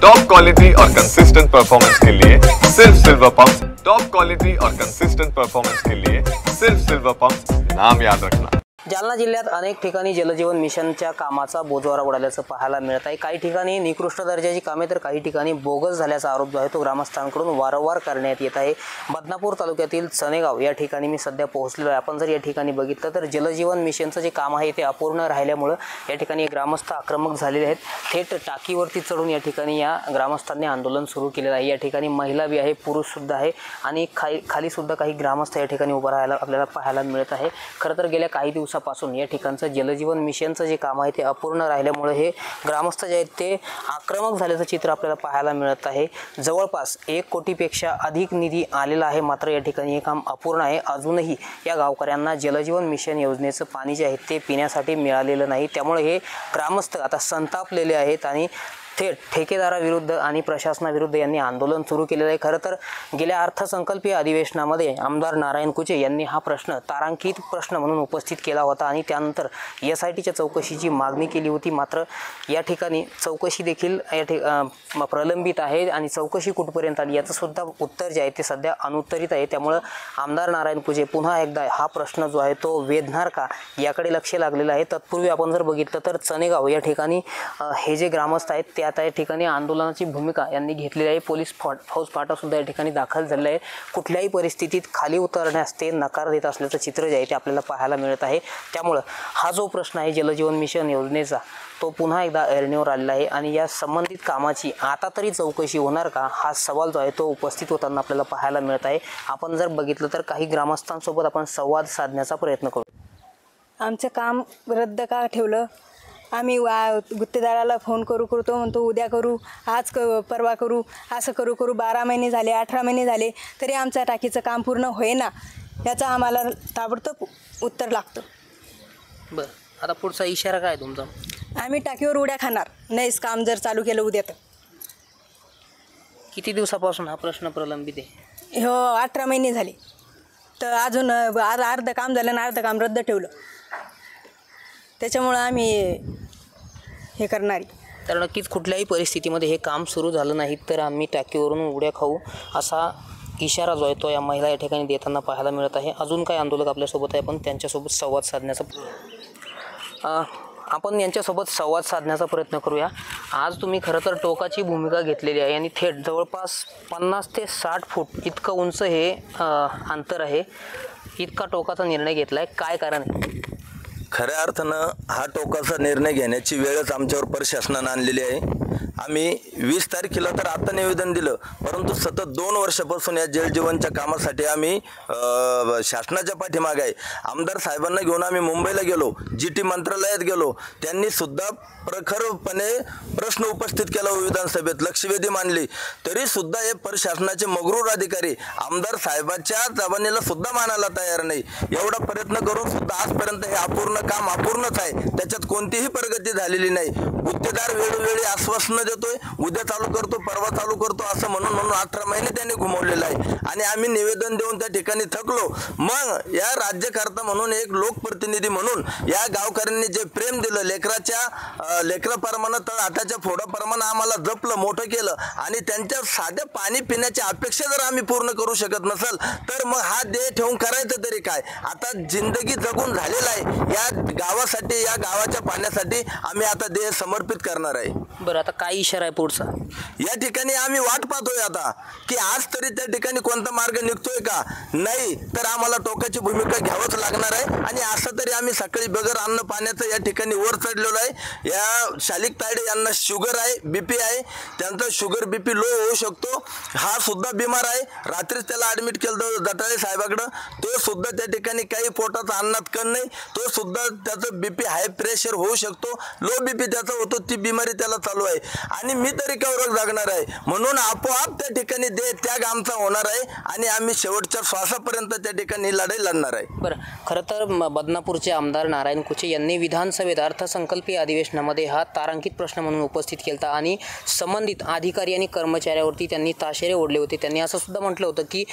Top quality और consistent performance के लिए सिर्फ सिल्वर पंप। टॉप क्वालिटी और कंसिस्टेंट परफॉर्मेंस के लिए सिर्फ सिल्वर पंप, नाम याद रखना। जालना जिल्ह्यात अनेक ठिकाणी जलजीवन मिशनच्या कामाचा बोजवारा उडाल्याचं पाहायला मिळत आहे। काही ठिकाणी निकृष्ट दर्जाची कामे तर काही ठिकाणी बोगस झाल्याचा आरोप जो आहे तो ग्रामस्थांकडून वारंवार करण्यात येत आहे। बदनापूर तालुक्यातील चनेगाव या ठिकाणी मी सध्या पोहोचलेलो आहे। आपण जर या ठिकाणी बघितलं तर जलजीवन मिशनचं जे काम आहे ते अपूर्ण राहिल्यामुळे या ठिकाणी ग्रामस्थ आक्रमक झालेले आहेत। थेट टाकीवरती चढून या ठिकाणी या ग्रामस्थांनी आंदोलन सुरू केलेलं आहे। या ठिकाणी महिला बी आहे, पुरुष सुद्धा आहे आणि खाली सुद्धा काही ग्रामस्थ या ठिकाणी उभा राहायला आपल्याला पाहायला मिळत आहे। खरं तर गेल्या काही दिवसापासून या ठिकाणचं जलजीवन मिशनचं जे काम आहे ते अपूर्ण राहिल्यामुळे हे ग्रामस्थ जे आहेत ते आक्रमक झाल्याचं चित्र आपल्याला पाहायला मिळत आहे। जवळपास 1 कोटीपेक्षा अधिक निधी आलेला आहे, मात्र या ठिकाणी हे काम अपूर्ण आहे। अजूनही या गावकऱ्यांना जलजीवन मिशन योजनेचं पाणी जे आहे ते पिण्यासाठी मिळालेलं नाही। त्यामुळे हे ग्रामस्थ आता संतापलेले आहेत आणि थेट ठेकेदाराविरुद्ध आणि प्रशासनाविरुद्ध यांनी आंदोलन सुरू केलेलं आहे। खरं तर गेल्या अर्थसंकल्पीय अधिवेशनामध्ये आमदार नारायण कुचे यांनी हा प्रश्न तारांकित प्रश्न म्हणून उपस्थित केला होता आणि त्यानंतर SITच्या चौकशीची मागणी केली होती। मात्र या ठिकाणी चौकशी देखील प्रलंबित आहे आणि चौकशी कुठपर्यंत आली याचं सुद्धा उत्तर जे आहे ते सध्या अनुत्तरित आहे। त्यामुळे आमदार नारायण कुचे पुन्हा एकदा हा प्रश्न जो आहे तो वेधणार का याकडे लक्ष लागलेलं आहे। तत्पूर्वी आपण जर बघितलं तर चनेगाव या ठिकाणी हे जे ग्रामस्थ आहेत ते आता या ठिकाणी आंदोलनाची भूमिका यांनी घेतलेली आहे। पोलीस फौज फाटा सुद्धा या ठिकाणी दाखल झालेला आहे। कुठल्याही परिस्थितीत खाली उतरण्यास ते नकार देत असल्याचं चित्र जे आहे ते आपल्याला पाहायला मिळत आहे। त्यामुळे हा जो प्रश्न आहे जलजीवन मिशन योजनेचा तो पुन्हा एकदा ऐरणीवर आलेला आहे आणि या संबंधित कामाची आता तरी चौकशी होणार का हा सवाल जो आहे तो उपस्थित होताना आपल्याला पाहायला मिळत आहे। आपण जर बघितलं तर काही ग्रामस्थांसोबत आपण संवाद साधण्याचा प्रयत्न करू। आमचं काम रद्द का ठेवलं? आम्ही गुत्तेदाराला फोन करू तो म्हणतो उद्या करू, आज परवा करू, असं करू 12 महिने झाले, 18 महिने झाले तरी आमच्या टाकीचं काम पूर्ण होईना। याचा आम्हाला ताबडतोब उत्तर लागतं। बरं, आता पुढचा इशारा काय तुमचा? आम्ही टाकीवर उड्या खाणार नाहीच काम जर चालू केलं उद्या तर। किती दिवसापासून हा प्रश्न प्रलंबित आहे? हो 18 महिने झाले तर अजून अर्ध काम झालं आणि अर्ध काम रद्द ठेवलं। त्याच्यामुळं आम्ही हे करणारी तर नक्कीच कुठल्याही परिस्थितीमध्ये हे काम सुरू झालं नाही तर आम्ही टाकीवरून उड्या खाऊ असा इशारा जो आहे तो या महिला या ठिकाणी देताना पाहायला मिळत आहे। अजून काही आंदोलक आपल्यासोबत आहे, पण त्यांच्यासोबत संवाद साधण्याचा आपण यांच्यासोबत संवाद साधण्याचा प्रयत्न करूया। आज तुम्ही खरं तर टोकाची भूमिका घेतलेली आहे आणि थेट जवळपास 50 ते 60 फूट इतकं उंच हे अंतर आहे। इतका टोकाचा निर्णय घेतला आहे, काय कारण आहे? खऱ्या अर्थानं हा टोकाचा निर्णय घेण्याची वेळच आमच्यावर प्रशासनानं आणलेली आहे। आम्ही 20 तारखेला तर आता निवेदन दिलं, परंतु सतत 2 वर्षापासून या जलजीवनच्या कामासाठी आम्ही शासनाच्या पाठीमागे आहे। आमदार साहेबांना घेऊन आम्ही मुंबईला गेलो, GT मंत्रालयात गेलो, त्यांनी सुद्धा प्रखरपणे प्रश्न उपस्थित केला, विधानसभेत लक्षवेधी मांडली, तरी सुद्धा हे प्रशासनाचे मगरूर अधिकारी आमदार साहेबांच्या जबानीला सुद्धा मानायला तयार नाही। एवढा प्रयत्न करून सुद्धा आजपर्यंत हे अपूर्ण काम अपूर्णच आहे, त्याच्यात कोणतीही प्रगती झालेली नाही। गुत्तेदार वेळोवेळी आश्वासनं देतोय, उद्या चालू करतो, परवा चालू करतो असं म्हणून 18 महिने त्यांनी घुमवलेलं आहे आणि आम्ही निवेदन देऊन त्या ठिकाणी थकलो। मग या राज्यकर्ता म्हणून एक लोकप्रतिनिधी म्हणून या गावकऱ्यांनी जे प्रेम दिलं, लेकराप्रमाणे तर हाताच्या फोडाप्रमाणे आम्हाला जपलं, मोठं केलं आणि त्यांच्या साध्या पाणी पिण्याची अपेक्षा जर आम्ही पूर्ण करू शकत नसेल तर मग हा देह ठेवून करायचं तरी काय? आता जिंदगी जगून झालेला आहे, या गावासाठी, या गावाच्या पाण्यासाठी आम्ही आता देह समर्पित करणार आहे। बरं, आता काय इशारा आहे पुढचा? या ठिकाणी आम्ही वाट पाहतोय आता की आज तरी त्या ठिकाणी कोणता मार्ग निघतोय का? नाही तर आम्हाला टोकाची भूमिका घ्यावंच लागणार आहे आणि असं तरी आम्ही सकाळी बगर अन्न पाण्याचं या ठिकाणी वर चढलेलो आहे। या शालिक तायडे यांना शुगर आहे, BP आहे, त्यांचा शुगर BP लो होऊ शकतो। हा सुद्धा बिमार आहे, रात्रीच त्याला ॲडमिट केलं जटाळे साहेबाकडं, तो सुद्धा त्या ठिकाणी काही पोटाचा अन्नात कण नाही, तो सुद्धा त्याचं BP हाय प्रेशर होऊ शकतो, लो BP त्याचा होतो, ती बिमारी त्याला चालू आहे आणि मी तरी केवढं जगणार आहे। म्हणून आपोआप त्या ठिकाणी त्याग आमचा होणार आहे आणि आम्ही शेवटच्या श्वासापर्यंत त्या ठिकाणी लढाई लढणार आहे। बरं, खरं तर बदनापूरचे आमदार नारायण कुचे यांनी विधानसभेत अर्थसंकल्पीय अधिवेशनामध्ये हा तारांकित प्रश्न म्हणून उपस्थित केला आणि संबंधित अधिकारी आणि कर्मचाऱ्यावरती त्यांनी ताशेरे ओढले होते। त्यांनी असं सुद्धा म्हटलं होतं की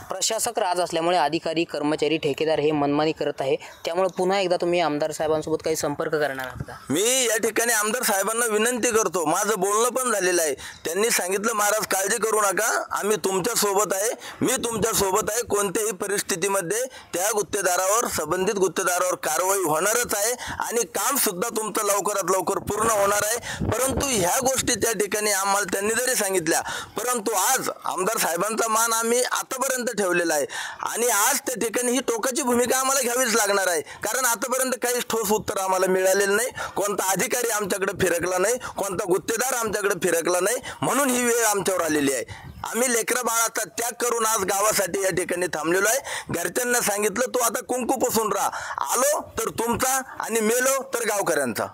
प्रशासक राज असल्यामुळे अधिकारी, कर्मचारी, ठेकेदार हे मनमानी करत आहे, त्यामुळे पुन्हा एकदा तुम्ही तुम्ही आमदार साहेबांसोबत काही संपर्क करणार आहात का? मी या ठिकाणी आमदार साहेबांना विनंती करतो, माझं बोलणं पण झालेलं आहे. त्यांनी सांगितलं महाराज काळजी करू नका, आम्ही तुमच्या सोबत आहे, मी तुमच्या सोबत आहे. कोणत्याही परिस्थितीमध्ये त्या गुत्तेदारावर, संबंधित गुत्तेदारावर कारवाई होणारच आहे आणि काम सुद्धा तुमचं लवकरात लवकर पूर्ण होणार आहे. परंतु ह्या गोष्टी त्या ठिकाणी आम्हाला त्यांनी जरी सांगितल्या, परंतु आज आमदार साहेबांचा मान आम्ही आतापर्यंत ठेवलेला आहे आणि आज त्या ठिकाणी ही टोकाची भूमिका आम्हाला घ्यावीच लागणार आहे. कारण आतापर्यंत काहीच ठोस उत्तर आम्हाला मिळालेलं नाही, कोणता अधिकारी आमच्याकडे फिरकला नाही, कोणता गुत्तेदार आमच्याकडे फिरकला नाही, म्हणून ही वेळ आमच्यावर आलेली आहे. आम्ही लेकरा बाळाचा त्याग करून आज गावासाठी या ठिकाणी थांबलेलो आहे. घरच्यांना सांगितलं तू आता कुंकू पुसून राहा, आलो तर तुमचा आणि मेलो तर गावकऱ्यांचा.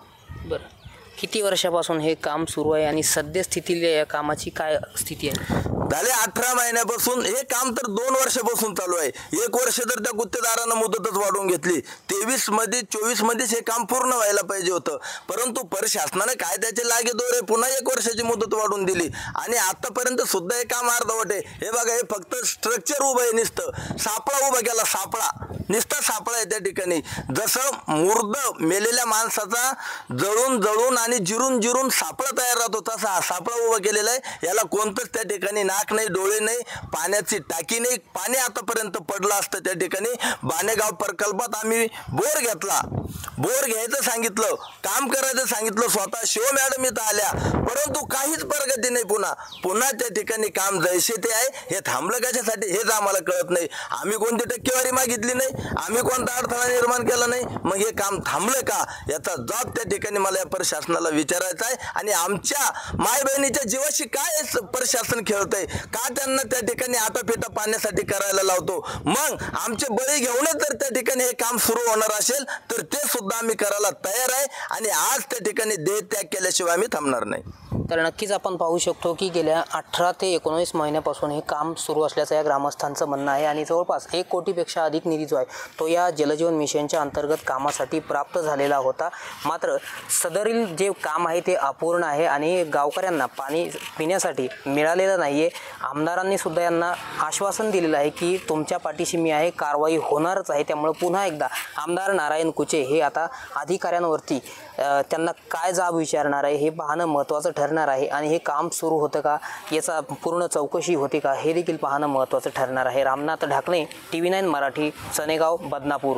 बरं, किती वर्षापासून हे काम सुरू आहे आणि सद्यस्थितीला या कामाची काय स्थिती आहे? झाले 18 महिन्यापासून हे काम तर 2 वर्षापासून चालू आहे. 1 वर्ष तर त्या गुत्तेदारानं मुदतच वाढवून घेतली. 23 मध्ये 24 मध्येच हे काम पूर्ण व्हायला पाहिजे होतं, परंतु प्रशासनाने काय त्याचे लागे दोरे पुन्हा 1 वर्षाची मुदत वाढवून दिली आणि आतापर्यंत सुद्धा हे काम अर्धवट आहे. हे बघा, हे फक्त स्ट्रक्चर उभं आहे, नुसतं सापळा उभा केला, सापळा नुसता सापळा आहे त्या ठिकाणी. जसं मुर्द मेलेल्या माणसाचा जळून जळून आणि जिरून जिरून सापळा तयार राहतो तसा हा सापळा उभा केलेला आहे. याला कोणतंच त्या ठिकाणी नाक नाही, डोळे नाही, पाण्याची टाकी नाही. पाणी आतापर्यंत पडलं असतं त्या ठिकाणी. बाणेगाव प्रकल्पात आम्ही बोर घेतला, बोर घ्यायचं सांगितलं, काम करायचं सांगितलं, स्वतः शिव मॅडम इथं आल्या, परंतु काहीच प्रगती नाही. पुन्हा त्या ठिकाणी काम जैसे ते आहे. हे थांबलं कशासाठी हेच आम्हाला कळत नाही. आम्ही कोणती टक्केवारी मागितली नाही, आम्ही कोणता अडथळा निर्माण केला नाही, मग हे काम थांबलं का याचा जबाब त्या ठिकाणी मला या प्रशासनाला विचारायचा आहे. आणि आमच्या माय बहिणीच्या जीवाशी काय प्रशासन खेळतंय, का त्यांना त्या ठिकाणी आटापिटा पाण्यासाठी करायला लावतो. मग आमचे बळी घेऊनच जर त्या ठिकाणी हे काम सुरू होणार असेल तर ते सुद्धा आम्ही करायला तयार आहे आणि आज त्या ठिकाणी देह त्याग केल्याशिवाय आम्ही थांबणार नाही. तर नक्कीच आपण पाहू शकतो की गेल्या 18 ते 19 महिन्यापासून हे काम सुरू असल्याचं या ग्रामस्थांचं म्हणणं आहे आणि जवळपास 1 कोटीपेक्षा अधिक निधी जो आहे तो या जलजीवन मिशनच्या अंतर्गत कामासाठी प्राप्त झालेला होता. मात्र सदरील जे काम आहे ते अपूर्ण आहे आणि गावकऱ्यांना पाणी पिण्यासाठी मिळालेलं नाही आहे. आमदारांनी सुद्धा यांना आश्वासन दिलेलं आहे की तुमच्या पाठीशी मी आहे, कारवाई होणारच आहे. त्यामुळे पुन्हा एकदा आमदार नारायण कुचे हे आता अधिकाऱ्यांवरती त्यांना काय जाब विचारणार आहे हे पाहणं महत्त्वाचं ठरणार आहे आणि हे काम सुरू होतं का याचा पूर्ण चौकशी होते का हे देखील पाहणं महत्त्वाचं ठरणार आहे. रामनाथ ढाकणे, TV9 मराठी, सनेगाव, बदनापूर.